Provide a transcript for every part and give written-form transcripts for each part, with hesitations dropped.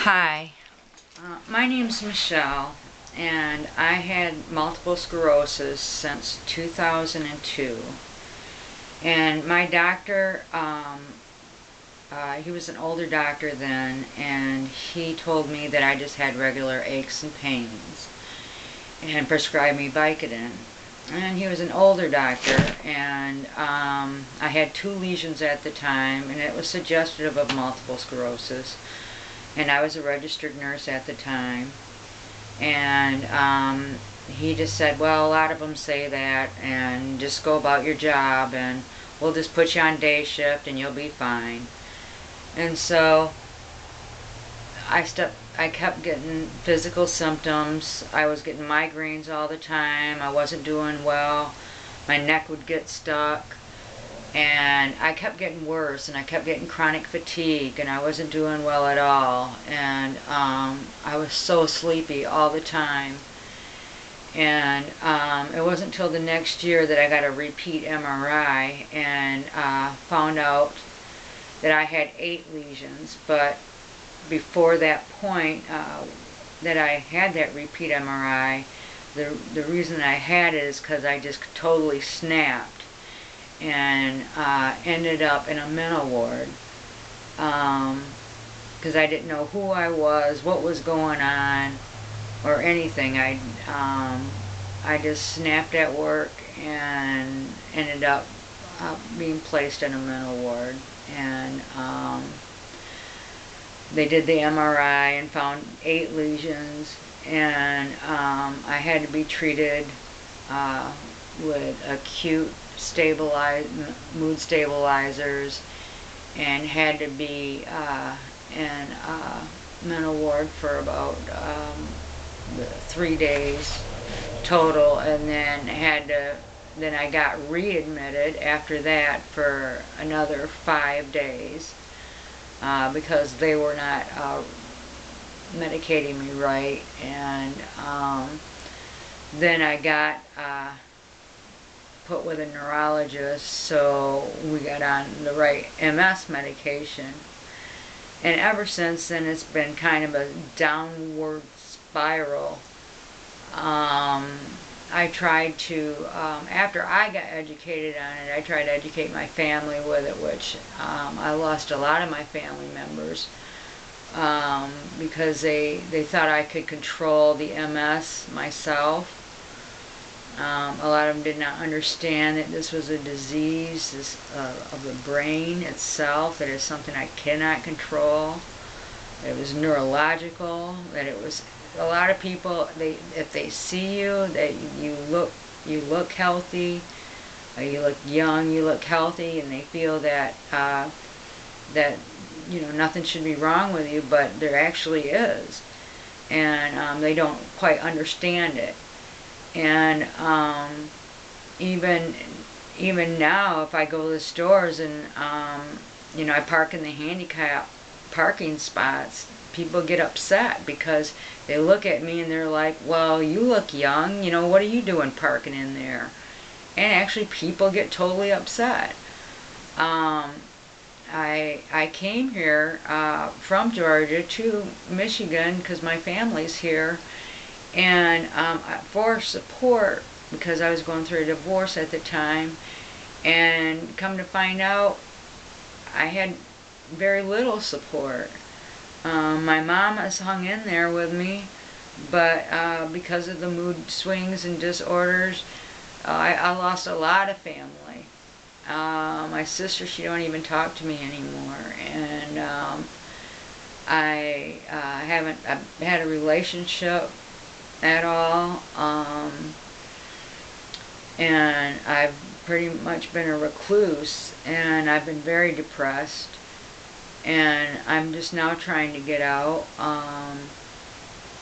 Hi, my name's Michelle, and I had multiple sclerosis since 2002. And my doctor, he was an older doctor then, and he told me that I just had regular aches and pains and prescribed me Vicodin. And he was an older doctor, and I had 2 lesions at the time, and it was suggestive of multiple sclerosis. And I was a registered nurse at the time, and he just said, well, a lot of them say that, and just go about your job, and we'll just put you on day shift and you'll be fine. And so I kept getting physical symptoms. I was getting migraines all the time. I wasn't doing well. My neck would get stuck. And I kept getting worse, and I kept getting chronic fatigue, and I wasn't doing well at all. And I was so sleepy all the time. And it wasn't until the next year that I got a repeat MRI and found out that I had 8 lesions. But before that point that I had that repeat MRI, the reason I had it is because I just totally snapped and ended up in a mental ward because I didn't know who I was, what was going on, or anything. I just snapped at work and ended up being placed in a mental ward. And they did the MRI and found 8 lesions, and I had to be treated with acute mood stabilizers, and had to be in mental ward for about 3 days total, and then I got readmitted after that for another 5 days because they were not medicating me right. And then I got put with a neurologist, so we got on the right MS medication. And ever since then, it's been kind of a downward spiral. I tried to, after I got educated on it, I tried to educate my family with it, which I lost a lot of my family members because they thought I could control the MS myself. A lot of them did not understand that this was a disease of the brain itself, that it's something I cannot control, that it was neurological, that it was, a lot of people, if they see you, that you look healthy, you look young, you look healthy, and they feel that nothing should be wrong with you, but there actually is, and they don't quite understand it. And even now, if I go to the stores and I park in the handicap parking spots, people get upset because they look at me and they're like, well, you look young, what are you doing parking in there? And actually people get totally upset. I came here from Georgia to Michigan because my family's here, and for support, because I was going through a divorce at the time, and come to find out I had very little support. My mom has hung in there with me, but because of the mood swings and disorders, I lost a lot of family. My sister, she don't even talk to me anymore, and I haven't had a relationship at all, and I've pretty much been a recluse, and I've been very depressed, and I'm just now trying to get out.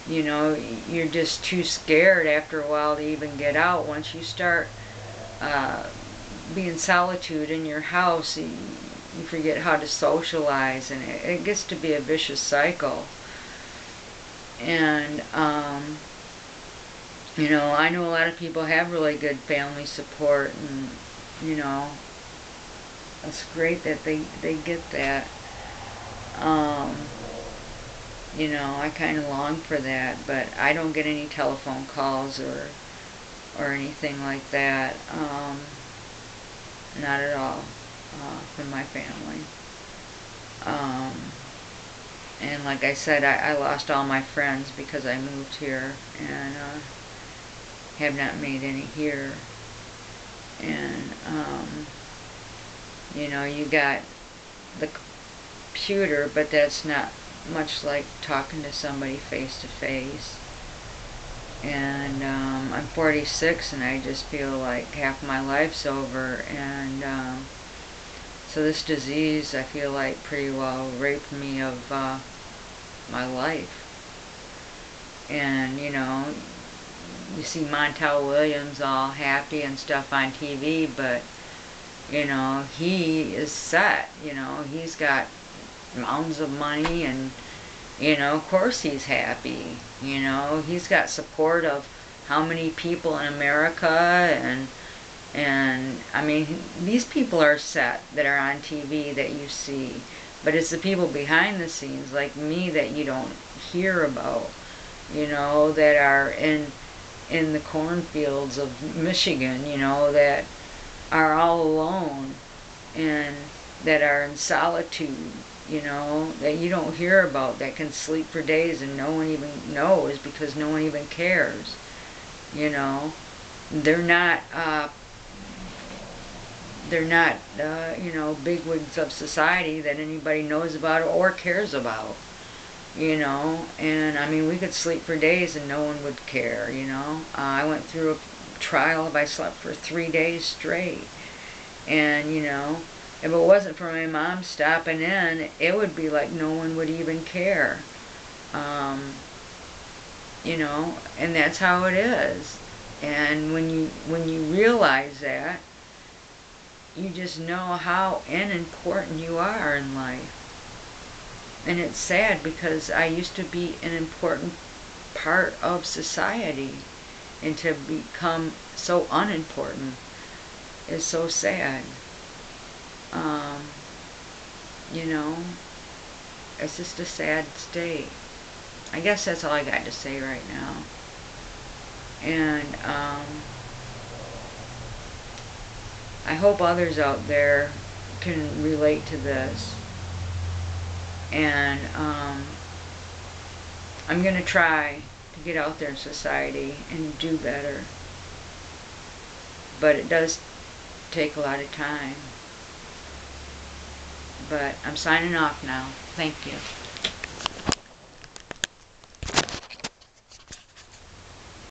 You're just too scared after a while to even get out. Once you start being solitude in your house, you forget how to socialize, and it gets to be a vicious cycle. And I know a lot of people have really good family support, and it's great that they get that. You know, I kind of long for that, but I don't get any telephone calls or anything like that. Not at all from my family. Um, and like I said, I lost all my friends because I moved here, and have not made any here. And you know, you got the computer, but that's not much like talking to somebody face to face. And I'm 46, and I just feel like half my life's over. And so this disease, I feel like, pretty well raped me of my life. And you know, you see Montel Williams all happy and stuff on TV, but you know, he is set. You know, he's got mountains of money, and you know, of course he's happy. You know, he's got support of how many people in America, and I mean, these people are set that are on TV that you see, but it's the people behind the scenes like me that you don't hear about. You know, that are in the cornfields of Michigan. You know, that are all alone and that are in solitude, you know, that you don't hear about, that can sleep for days and no one even knows because no one even cares. You know, they're not you know, bigwigs of society that anybody knows about or cares about. You know, and I mean, we could sleep for days and no one would care. You know, I went through a trial if I slept for 3 days straight. And you know, if it wasn't for my mom stopping in, it would be like no one would even care. You know, and that's how it is. And when you realize that, you just know how unimportant you are in life. And it's sad because I used to be an important part of society, and to become so unimportant is so sad. You know, it's just a sad state. I guess that's all I got to say right now. And I hope others out there can relate to this. And I'm going to try to get out there in society and do better. But it does take a lot of time. But I'm signing off now. Thank you.